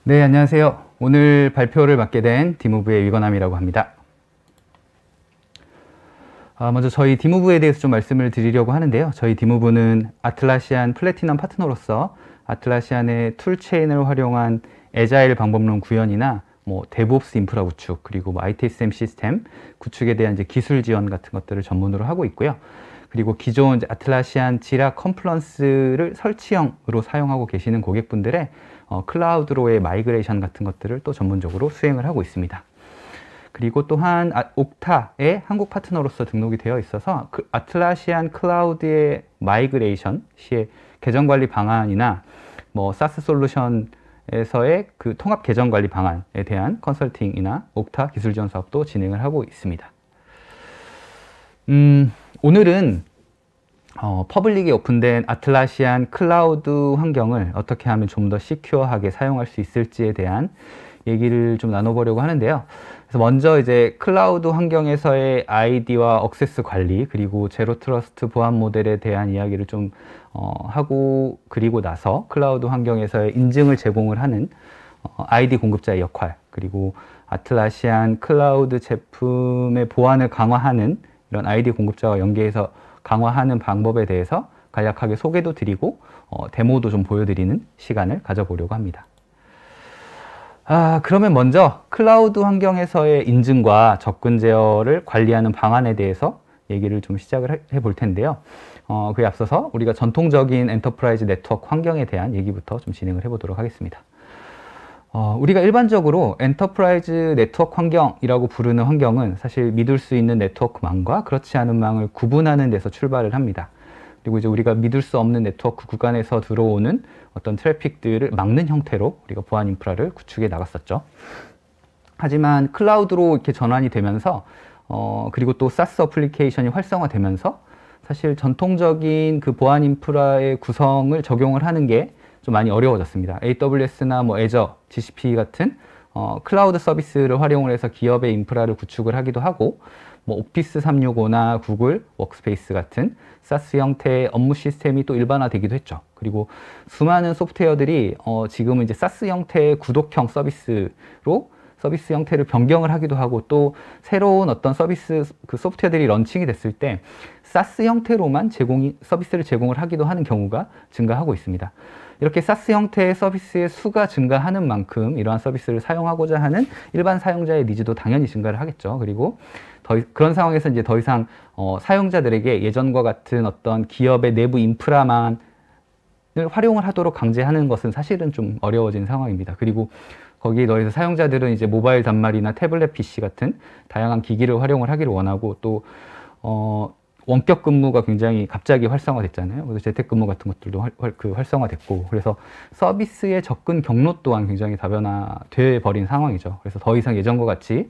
네, 안녕하세요. 오늘 발표를 맡게 된 디무브의 위건함이라고 합니다. 먼저 저희 디무브에 대해서 좀 말씀을 드리려고 하는데요. 저희 디무브는 아틀라시안 플래티넘 파트너로서 아틀라시안의 툴체인을 활용한 애자일 방법론 구현이나 데브옵스 인프라 구축, 그리고 ITSM 시스템 구축에 대한 기술 지원 같은 것들을 전문으로 하고 있고요. 그리고 기존 아틀라시안 지라 컴플런스를 설치형으로 사용하고 계시는 고객분들의 클라우드로의 마이그레이션 같은 것들을 또 전문적으로 수행을 하고 있습니다. 그리고 또한 옥타의 한국 파트너로서 등록이 되어 있어서 아틀라시안 클라우드의 마이그레이션 시의 계정관리 방안이나 사스 솔루션에서의 그 통합 계정관리 방안에 대한 컨설팅이나 옥타 기술 지원 사업도 진행을 하고 있습니다. 오늘은 퍼블릭에 오픈된 아틀라시안 클라우드 환경을 어떻게 하면 좀 더 시큐어하게 사용할 수 있을지에 대한 얘기를 좀 나눠보려고 하는데요. 그래서 먼저 클라우드 환경에서의 아이디와 억세스 관리, 그리고 제로 트러스트 보안 모델에 대한 이야기를 좀 하고, 그리고 나서 클라우드 환경에서의 인증을 제공을 하는 아이디 공급자의 역할, 그리고 아틀라시안 클라우드 제품의 보안을 강화하는 이런 아이디 공급자와 연계해서 강화하는 방법에 대해서 간략하게 소개도 드리고 데모도 좀 보여드리는 시간을 가져보려고 합니다. 그러면 먼저 클라우드 환경에서의 인증과 접근 제어를 관리하는 방안에 대해서 얘기를 좀 시작을 해볼 텐데요. 그에 앞서서 우리가 전통적인 엔터프라이즈 네트워크 환경에 대한 얘기부터 좀 진행을 해보도록 하겠습니다. 우리가 일반적으로 엔터프라이즈 네트워크 환경이라고 부르는 환경은 사실 믿을 수 있는 네트워크망과 그렇지 않은 망을 구분하는 데서 출발을 합니다. 그리고 우리가 믿을 수 없는 네트워크 구간에서 들어오는 어떤 트래픽들을 막는 형태로 우리가 보안 인프라를 구축해 나갔었죠. 하지만 클라우드로 이렇게 전환이 되면서 그리고 또 사스 어플리케이션이 활성화되면서 사실 전통적인 그 보안 인프라의 구성을 적용을 하는 게 좀 많이 어려워졌습니다. AWS나 애저, GCP 같은 클라우드 서비스를 활용을 해서 기업의 인프라를 구축을 하기도 하고, 오피스 365나 구글 워크스페이스 같은 사스 형태의 업무 시스템이 또 일반화되기도 했죠. 그리고 수많은 소프트웨어들이 지금은 사스 형태의 구독형 서비스로 서비스 형태를 변경을 하기도 하고, 또 새로운 어떤 서비스 그 소프트웨어들이 런칭이 됐을 때 사스 형태로만 서비스를 제공을 하기도 하는 경우가 증가하고 있습니다. 이렇게 사스 형태의 서비스의 수가 증가하는 만큼 이러한 서비스를 사용하고자 하는 일반 사용자의 니즈도 당연히 증가를 하겠죠. 그리고 그런 상황에서 더 이상 사용자들에게 예전과 같은 어떤 기업의 내부 인프라만을 활용을 하도록 강제하는 것은 사실은 좀 어려워진 상황입니다. 그리고 거기에 더해서 사용자들은 모바일 단말이나 태블릿 PC 같은 다양한 기기를 활용을 하기를 원하고, 또 원격 근무가 굉장히 갑자기 활성화됐잖아요. 그래서 재택근무 같은 것들도 활성화됐고, 그래서 서비스의 접근 경로 또한 굉장히 다변화돼 버린 상황이죠. 그래서 더 이상 예전과 같이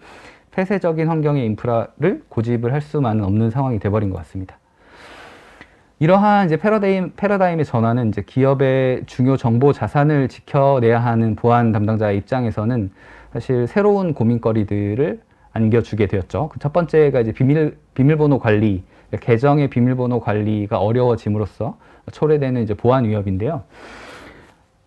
폐쇄적인 환경의 인프라를 고집을 할 수만은 없는 상황이 돼버린 것 같습니다. 이러한 패러다임의 전환은 기업의 중요 정보 자산을 지켜내야 하는 보안 담당자의 입장에서는 사실 새로운 고민거리들을 안겨주게 되었죠. 첫 번째가 비밀번호 관리, 계정의 비밀번호 관리가 어려워짐으로써 초래되는 보안 위협인데요.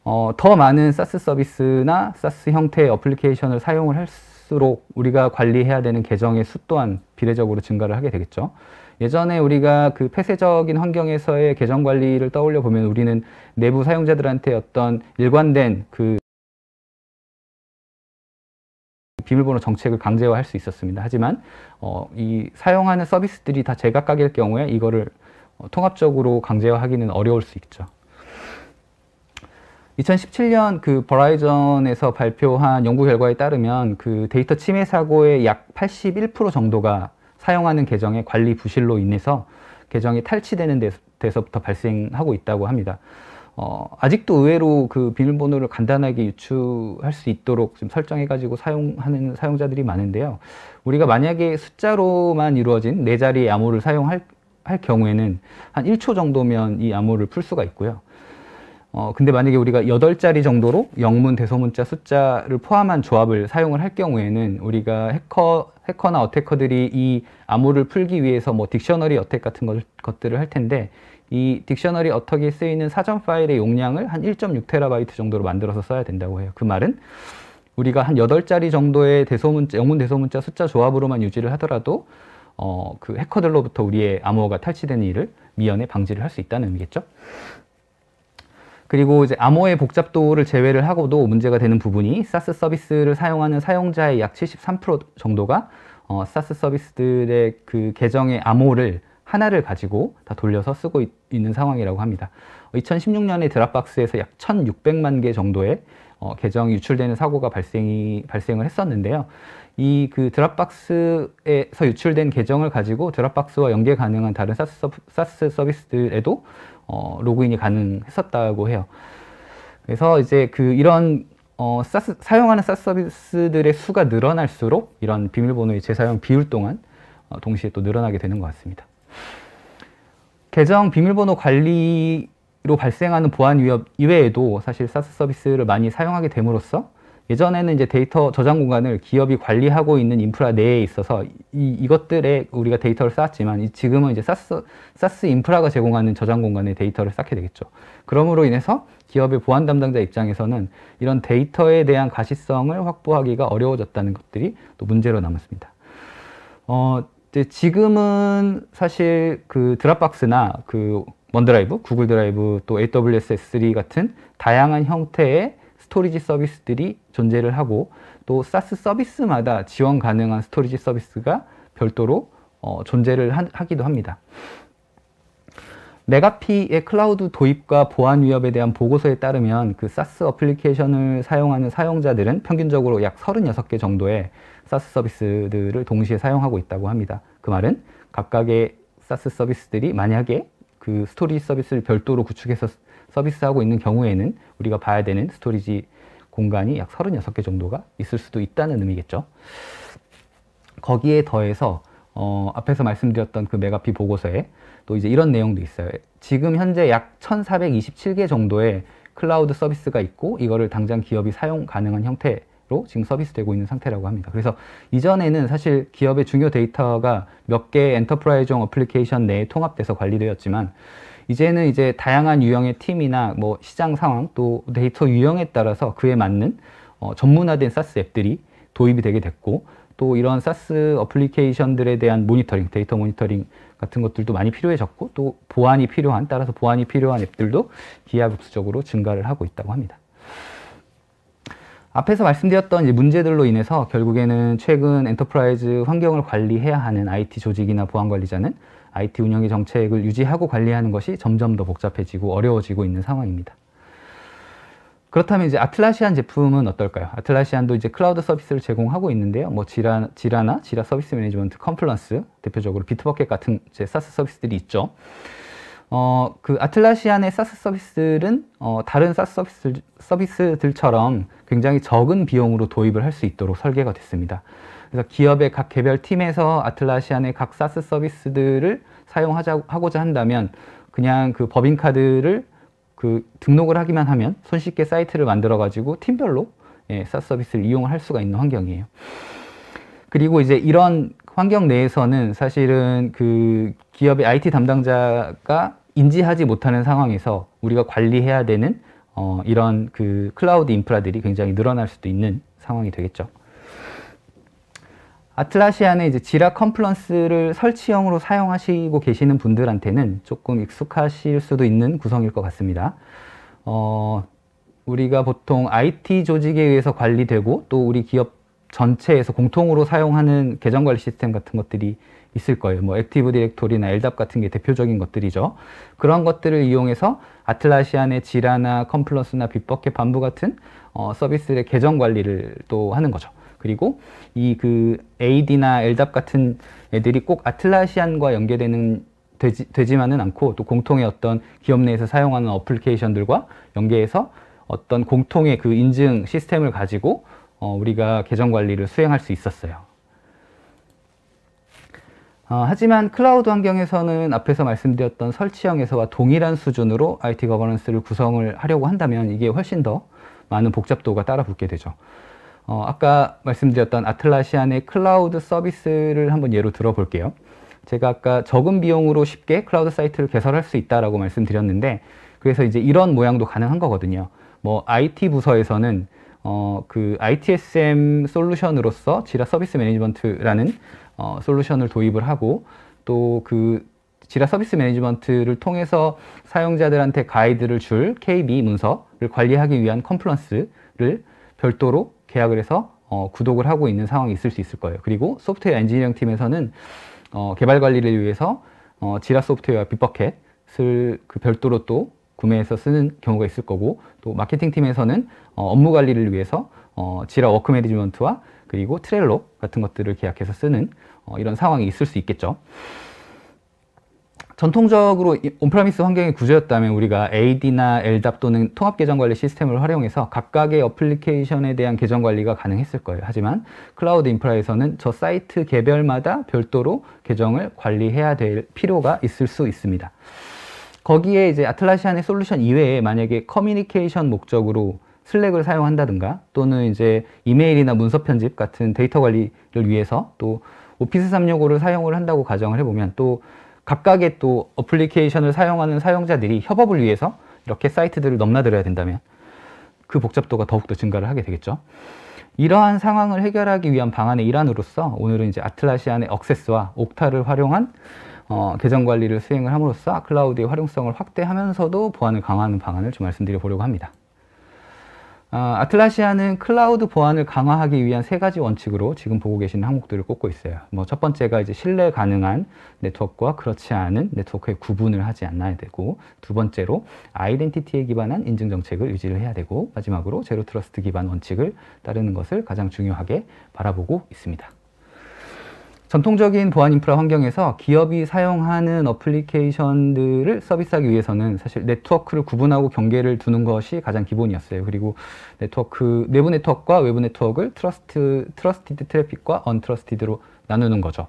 더 많은 사스 서비스나 사스 형태의 어플리케이션을 사용을 할수록 우리가 관리해야 되는 계정의 수 또한 비례적으로 증가를 하게 되겠죠. 예전에 우리가 그 폐쇄적인 환경에서의 계정 관리를 떠올려 보면 우리는 내부 사용자들한테 어떤 일관된 그 비밀번호 정책을 강제화할 수 있었습니다. 하지만 이 사용하는 서비스들이 다 제각각일 경우에 이거를 통합적으로 강제화하기는 어려울 수 있죠. 2017년 그 버라이전에서 발표한 연구 결과에 따르면 그 데이터 침해 사고의 약 81% 정도가 사용하는 계정의 관리 부실로 인해서 계정이 탈취되는 데서부터 발생하고 있다고 합니다. 아직도 의외로 그 비밀번호를 간단하게 유추할 수 있도록 좀 설정해가지고 사용하는 사용자들이 많은데요. 우리가 만약에 숫자로만 이루어진 4자리의 암호를 사용할 경우에는 한 1초 정도면 이 암호를 풀 수가 있고요. 근데 만약에 우리가 8자리 정도로 영문, 대소문자 숫자를 포함한 조합을 사용을 할 경우에는 우리가 해커나 어태커들이 이 암호를 풀기 위해서 뭐 딕셔너리 어택 같은 것들을 할 텐데, 이 딕셔너리 어택에 쓰이는 사전 파일의 용량을 한 1.6TB 정도로 만들어서 써야 된다고 해요. 그 말은 우리가 한 8자리 정도의 대소문자, 영문 대소문자 숫자 조합으로만 유지를 하더라도 그 해커들로부터 우리의 암호가 탈취되는 일을 미연에 방지를 할 수 있다는 의미겠죠. 그리고 이제 암호의 복잡도를 제외를 하고도 문제가 되는 부분이 사스 서비스를 사용하는 사용자의 약 73% 정도가 사스 서비스들의 그 계정의 암호를 하나를 가지고 다 돌려서 쓰고 있는 상황이라고 합니다. 2016년에 드랍박스에서 약 1600만 개 정도의 계정이 유출되는 사고가 발생을 했었는데요. 이 그 드랍박스에서 유출된 계정을 가지고 드랍박스와 연계 가능한 다른 사스 서비스들에도 로그인이 가능했었다고 해요. 그래서 이제 그 이런 사용하는 사스 서비스들의 수가 늘어날수록 이런 비밀번호의 재사용 비율 또한 동시에 또 늘어나게 되는 것 같습니다. 계정 비밀번호 관리로 발생하는 보안 위협 이외에도 사실 사스 서비스를 많이 사용하게 됨으로써 예전에는 이제 데이터 저장 공간을 기업이 관리하고 있는 인프라 내에 있어서 이것들에 우리가 데이터를 쌓았지만 지금은 이제 사스 인프라가 제공하는 저장 공간에 데이터를 쌓게 되겠죠. 그러므로 인해서 기업의 보안 담당자 입장에서는 이런 데이터에 대한 가시성을 확보하기가 어려워졌다는 것들이 또 문제로 남았습니다. 지금은 사실 그 드랍박스나 그 원드라이브, 구글 드라이브, 또 AWS S3 같은 다양한 형태의 스토리지 서비스들이 존재를 하고, 또 사스 서비스마다 지원 가능한 스토리지 서비스가 별도로 존재를 하기도 합니다. 메가피의 클라우드 도입과 보안 위협에 대한 보고서에 따르면 그 사스 어플리케이션을 사용하는 사용자들은 평균적으로 약 36개 정도의 사스 서비스들을 동시에 사용하고 있다고 합니다. 그 말은 각각의 사스 서비스들이 만약에 그 스토리지 서비스를 별도로 구축해서 서비스하고 있는 경우에는 우리가 봐야 되는 스토리지 공간이 약 36개 정도가 있을 수도 있다는 의미겠죠. 거기에 더해서 앞에서 말씀드렸던 그 메가피 보고서에 또 이제 이런 내용도 있어요. 지금 현재 약 1427개 정도의 클라우드 서비스가 있고, 이거를 당장 기업이 사용 가능한 형태로 지금 서비스되고 있는 상태라고 합니다. 그래서 이전에는 사실 기업의 중요 데이터가 몇 개의 엔터프라이즈용 어플리케이션 내에 통합돼서 관리되었지만, 이제는 이제 다양한 유형의 팀이나 뭐 시장 상황, 또 데이터 유형에 따라서 그에 맞는 전문화된 사스 앱들이 도입이 되게 됐고, 또 이런 사스 어플리케이션들에 대한 모니터링, 데이터 모니터링 같은 것들도 많이 필요해졌고, 또 따라서 보안이 필요한 앱들도 기하급수적으로 증가를 하고 있다고 합니다. 앞에서 말씀드렸던 이제 문제들로 인해서 결국에는 최근 엔터프라이즈 환경을 관리해야 하는 IT 조직이나 보안관리자는 IT 운영의 정책을 유지하고 관리하는 것이 점점 더 복잡해지고 어려워지고 있는 상황입니다. 그렇다면 이제 아틀라시안 제품은 어떨까요? 아틀라시안도 이제 클라우드 서비스를 제공하고 있는데요. 뭐 지라나 지라 서비스 매니지먼트, 컴플런스, 대표적으로 비트버켓 같은 이제 사스 서비스들이 있죠. 그 아틀라시안의 사스 서비스들은 다른 사스 서비스들처럼 굉장히 적은 비용으로 도입을 할 수 있도록 설계가 됐습니다. 그래서 기업의 각 개별 팀에서 아틀라시안의 각 사스 서비스들을 사용하고자 한다면 그냥 그 법인카드를 그 등록을 하기만 하면 손쉽게 사이트를 만들어 가지고 팀별로 사스 서비스를 이용을 할 수가 있는 환경이에요. 그리고 이제 이런 환경 내에서는 사실은 그 기업의 IT 담당자가 인지하지 못하는 상황에서 우리가 관리해야 되는 이런 그 클라우드 인프라들이 굉장히 늘어날 수도 있는 상황이 되겠죠. 아틀라시안의 이제 지라 컴플런스를 설치형으로 사용하시고 계시는 분들한테는 조금 익숙하실 수도 있는 구성일 것 같습니다. 우리가 보통 IT 조직에 의해서 관리되고 또 우리 기업 전체에서 공통으로 사용하는 계정관리 시스템 같은 것들이 있을 거예요. 뭐 액티브 디렉토리나 LDAP 같은 게 대표적인 것들이죠. 그런 것들을 이용해서 아틀라시안의 지라나 컴플런스나 빗버켓 반부 같은 서비스의 계정 관리를 또 하는 거죠. 그리고 이 그 AD나 LDAP 같은 애들이 꼭 아틀라시안과 되지만은 않고 또 공통의 어떤 기업 내에서 사용하는 어플리케이션들과 연계해서 어떤 공통의 그 인증 시스템을 가지고 우리가 계정 관리를 수행할 수 있었어요. 하지만 클라우드 환경에서는 앞에서 말씀드렸던 설치형에서와 동일한 수준으로 IT 거버넌스를 구성을 하려고 한다면 이게 훨씬 더 많은 복잡도가 따라 붙게 되죠. 아까 말씀드렸던 아틀라시안의 클라우드 서비스를 한번 예로 들어볼게요. 제가 아까 적은 비용으로 쉽게 클라우드 사이트를 개설할 수 있다라고 말씀드렸는데, 그래서 이제 이런 모양도 가능한 거거든요. 뭐 IT 부서에서는 그 ITSM 솔루션으로서 지라 서비스 매니지먼트라는 솔루션을 도입을 하고, 또 그 지라 서비스 매니지먼트를 통해서 사용자들한테 가이드를 줄 KB 문서를 관리하기 위한 컴플런스를 별도로 계약을 해서 구독을 하고 있는 상황이 있을 수 있을 거예요. 그리고 소프트웨어 엔지니어링 팀에서는 개발 관리를 위해서 지라 소프트웨어 빅버켓을 그 별도로 또 구매해서 쓰는 경우가 있을 거고, 또 마케팅 팀에서는 업무 관리를 위해서 지라 워크 매니지먼트와 그리고 트렐로 같은 것들을 계약해서 쓰는 이런 상황이 있을 수 있겠죠. 전통적으로 온프라미스 환경의 구조였다면 우리가 AD나 LDAP 또는 통합계정관리 시스템을 활용해서 각각의 어플리케이션에 대한 계정관리가 가능했을 거예요. 하지만 클라우드 인프라에서는 저 사이트 개별마다 별도로 계정을 관리해야 될 필요가 있을 수 있습니다. 거기에 이제 아틀라시안의 솔루션 이외에 만약에 커뮤니케이션 목적으로 슬랙을 사용한다든가, 또는 이제 이메일이나 문서 편집 같은 데이터 관리를 위해서 또 오피스 365를 사용을 한다고 가정을 해보면, 또 각각의 또 어플리케이션을 사용하는 사용자들이 협업을 위해서 이렇게 사이트들을 넘나들어야 된다면 그 복잡도가 더욱더 증가를 하게 되겠죠. 이러한 상황을 해결하기 위한 방안의 일환으로서 오늘은 이제 아틀라시안의 억세스와 옥타를 활용한 계정 관리를 수행을 함으로써 클라우드의 활용성을 확대하면서도 보안을 강화하는 방안을 좀 말씀드려 보려고 합니다. 아틀라시안은 클라우드 보안을 강화하기 위한 3가지 원칙으로 지금 보고 계시는 항목들을 꼽고 있어요. 첫 번째가 이제 신뢰 가능한 네트워크와 그렇지 않은 네트워크의 구분을 하지 않아야 되고, 두 번째로 아이덴티티에 기반한 인증 정책을 유지를 해야 되고, 마지막으로 제로 트러스트 기반 원칙을 따르는 것을 가장 중요하게 바라보고 있습니다. 전통적인 보안 인프라 환경에서 기업이 사용하는 어플리케이션들을 서비스하기 위해서는 사실 네트워크를 구분하고 경계를 두는 것이 가장 기본이었어요. 그리고 내부 네트워크와 외부 네트워크를 트러스티드 트래픽과 언트러스티드로 나누는 거죠.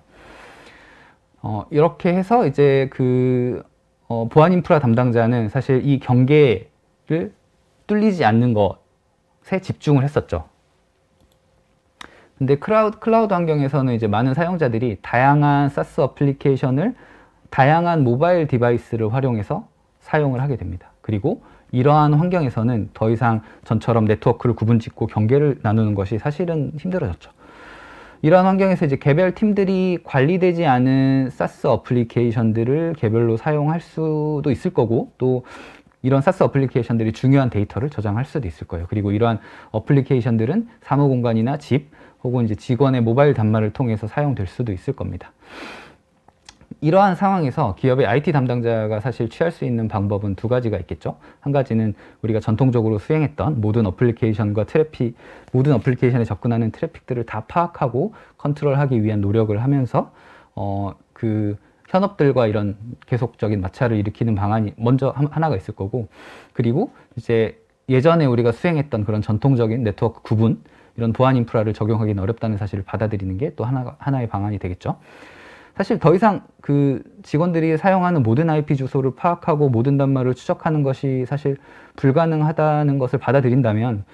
이렇게 해서 이제 보안 인프라 담당자는 사실 이 경계를 뚫리지 않는 것에 집중을 했었죠. 근데 클라우드 환경에서는 이제 많은 사용자들이 다양한 SaaS 어플리케이션을 다양한 모바일 디바이스를 활용해서 사용을 하게 됩니다. 그리고 이러한 환경에서는 더 이상 전처럼 네트워크를 구분짓고 경계를 나누는 것이 사실은 힘들어졌죠. 이러한 환경에서 이제 개별 팀들이 관리되지 않은 SaaS 어플리케이션들을 개별로 사용할 수도 있을 거고, 또 이런 SaaS 어플리케이션들이 중요한 데이터를 저장할 수도 있을 거예요. 그리고 이러한 어플리케이션들은 사무 공간이나 집 혹은 이제 직원의 모바일 단말을 통해서 사용될 수도 있을 겁니다. 이러한 상황에서 기업의 IT 담당자가 사실 취할 수 있는 방법은 2가지가 있겠죠. 한 가지는 우리가 전통적으로 수행했던 모든 어플리케이션에 접근하는 트래픽들을 다 파악하고 컨트롤하기 위한 노력을 하면서 그 현업들과 이런 계속적인 마찰을 일으키는 방안이 먼저 하나가 있을 거고, 그리고 이제 예전에 우리가 수행했던 그런 전통적인 네트워크 구분, 이런 보안 인프라를 적용하기는 어렵다는 사실을 받아들이는 게 또 하나의 방안이 되겠죠. 사실 더 이상 그 직원들이 사용하는 모든 IP 주소를 파악하고 모든 단말을 추적하는 것이 사실 불가능하다는 것을 받아들인다면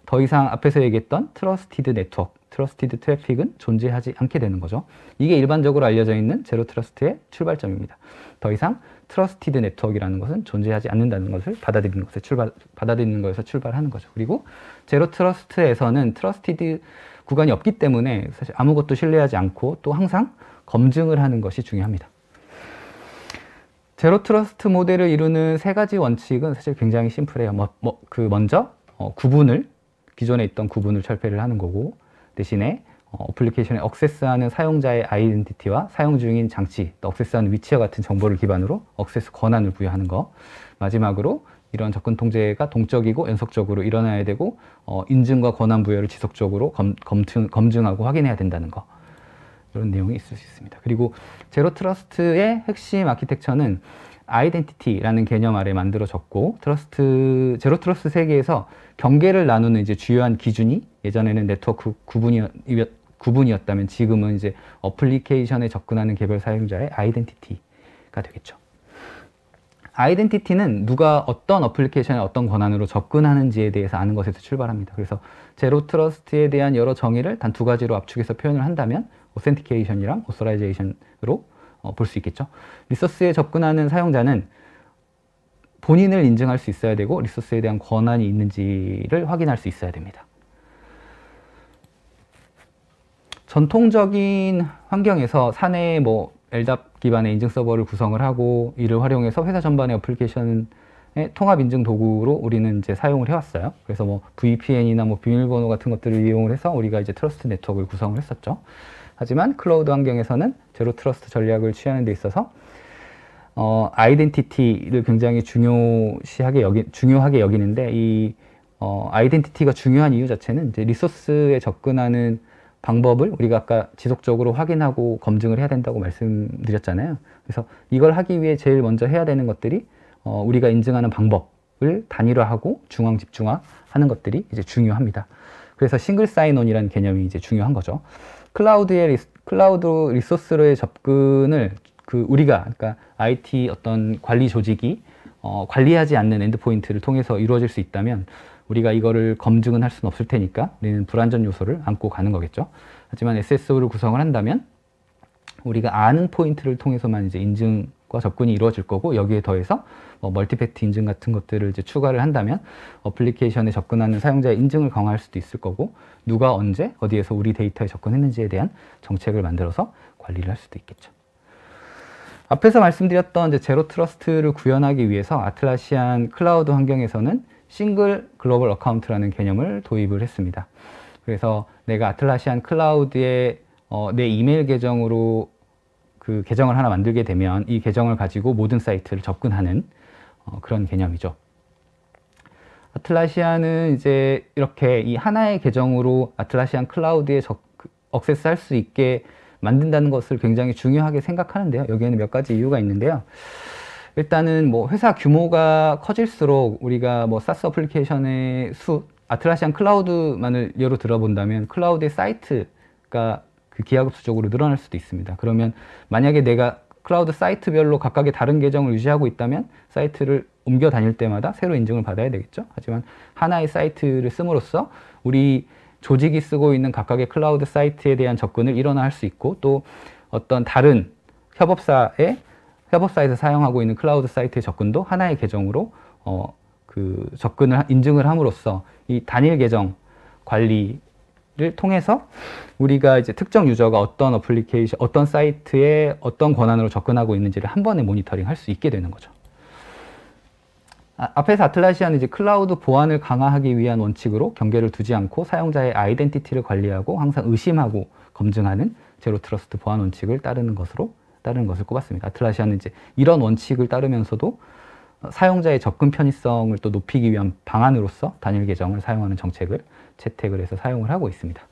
더 이상 앞에서 얘기했던 트러스티드 네트워크, 트러스티드 트래픽은 존재하지 않게 되는 거죠. 이게 일반적으로 알려져 있는 제로 트러스트의 출발점입니다. 더 이상 트러스티드 네트워크라는 것은 존재하지 않는다는 것을 받아들이는 것에서 출발하는 거죠. 그리고 제로 트러스트에서는 트러스티드 구간이 없기 때문에 사실 아무것도 신뢰하지 않고 또 항상 검증을 하는 것이 중요합니다. 제로 트러스트 모델을 이루는 3가지 원칙은 사실 굉장히 심플해요. 먼저 기존에 있던 구분을 철폐를 하는 거고, 대신에 어플리케이션에 억세스하는 사용자의 아이덴티티와 사용 중인 장치, 또 억세스하는 위치와 같은 정보를 기반으로 억세스 권한을 부여하는 것, 마지막으로 이런 접근 통제가 동적이고 연속적으로 일어나야 되고 인증과 권한 부여를 지속적으로 검증하고 확인해야 된다는 것, 이런 내용이 있을 수 있습니다. 그리고 제로 트러스트의 핵심 아키텍처는 아이덴티티라는 개념 아래 만들어졌고, 제로 트러스트 세계에서 경계를 나누는 이제 주요한 기준이 예전에는 네트워크 구분이었다면 지금은 이제 어플리케이션에 접근하는 개별 사용자의 아이덴티티가 되겠죠. 아이덴티티는 누가 어떤 어플리케이션에 어떤 권한으로 접근하는지에 대해서 아는 것에서 출발합니다. 그래서 제로 트러스트에 대한 여러 정의를 단 두 가지로 압축해서 표현을 한다면 오센티케이션이랑 오서라이제이션으로 볼 수 있겠죠. 리소스에 접근하는 사용자는 본인을 인증할 수 있어야 되고 리소스에 대한 권한이 있는지를 확인할 수 있어야 됩니다. 전통적인 환경에서 사내에 뭐 LDAP 기반의 인증 서버를 구성을 하고 이를 활용해서 회사 전반의 어플리케이션의 통합 인증 도구로 우리는 이제 사용을 해왔어요. 그래서 뭐 VPN이나 뭐 비밀번호 같은 것들을 이용을 해서 우리가 이제 트러스트 네트워크를 구성을 했었죠. 하지만 클라우드 환경에서는 제로 트러스트 전략을 취하는 데 있어서 아이덴티티를 굉장히 중요하게 여기는데 이 아이덴티티가 중요한 이유 자체는 이제 리소스에 접근하는 방법을 우리가 아까 지속적으로 확인하고 검증을 해야 된다고 말씀드렸잖아요. 그래서 이걸 하기 위해 제일 먼저 해야 되는 것들이 우리가 인증하는 방법을 단일화하고 중앙 집중화하는 것들이 이제 중요합니다. 그래서 싱글 사인온이라는 개념이 이제 중요한 거죠. 클라우드 리소스로의 접근을 그러니까 IT 어떤 관리 조직이 관리하지 않는 엔드포인트를 통해서 이루어질 수 있다면 우리가 이거를 검증은 할 수는 없을 테니까 우리는 불안전 요소를 안고 가는 거겠죠. 하지만 SSO를 구성을 한다면 우리가 아는 포인트를 통해서만 이제 인증과 접근이 이루어질 거고 여기에 더해서 멀티팩트 인증 같은 것들을 이제 추가를 한다면 어플리케이션에 접근하는 사용자의 인증을 강화할 수도 있을 거고 누가 언제 어디에서 우리 데이터에 접근했는지에 대한 정책을 만들어서 관리를 할 수도 있겠죠. 앞에서 말씀드렸던 이제 제로 트러스트를 구현하기 위해서 아틀라시안 클라우드 환경에서는 싱글 글로벌 어카운트라는 개념을 도입을 했습니다. 그래서 내가 아틀라시안 클라우드에 내 이메일 계정으로 그 계정을 하나 만들게 되면 이 계정을 가지고 모든 사이트를 접근하는 그런 개념이죠. 아틀라시안은 이제 이렇게 이 하나의 계정으로 아틀라시안 클라우드에 액세스할 수 있게 만든다는 것을 굉장히 중요하게 생각하는데요. 여기에는 몇 가지 이유가 있는데요. 일단은 뭐 회사 규모가 커질수록 우리가 뭐 사스 어플리케이션의 아틀라시안 클라우드만을 예로 들어본다면 클라우드의 사이트가 그 기하급수적으로 늘어날 수도 있습니다. 그러면 만약에 내가 클라우드 사이트별로 각각의 다른 계정을 유지하고 있다면 사이트를 옮겨 다닐 때마다 새로 인증을 받아야 되겠죠. 하지만 하나의 사이트를 씀으로써 우리 조직이 쓰고 있는 각각의 클라우드 사이트에 대한 접근을 일원화할 수 있고 또 어떤 다른 협업사에서 사용하고 있는 클라우드 사이트의 접근도 하나의 계정으로 인증을 함으로써 이 단일 계정 관리를 통해서 우리가 이제 특정 유저가 어떤 어플리케이션, 어떤 사이트에 어떤 권한으로 접근하고 있는지를 한 번에 모니터링 할 수 있게 되는 거죠. 앞에서 아틀라시안은 이제 클라우드 보안을 강화하기 위한 원칙으로 경계를 두지 않고 사용자의 아이덴티티를 관리하고 항상 의심하고 검증하는 제로 트러스트 보안 원칙을 따르는 것을 꼽았습니다. 아틀라시안은 이제 이런 원칙을 따르면서도 사용자의 접근 편의성을 또 높이기 위한 방안으로서 단일 계정을 사용하는 정책을 채택을 해서 사용을 하고 있습니다.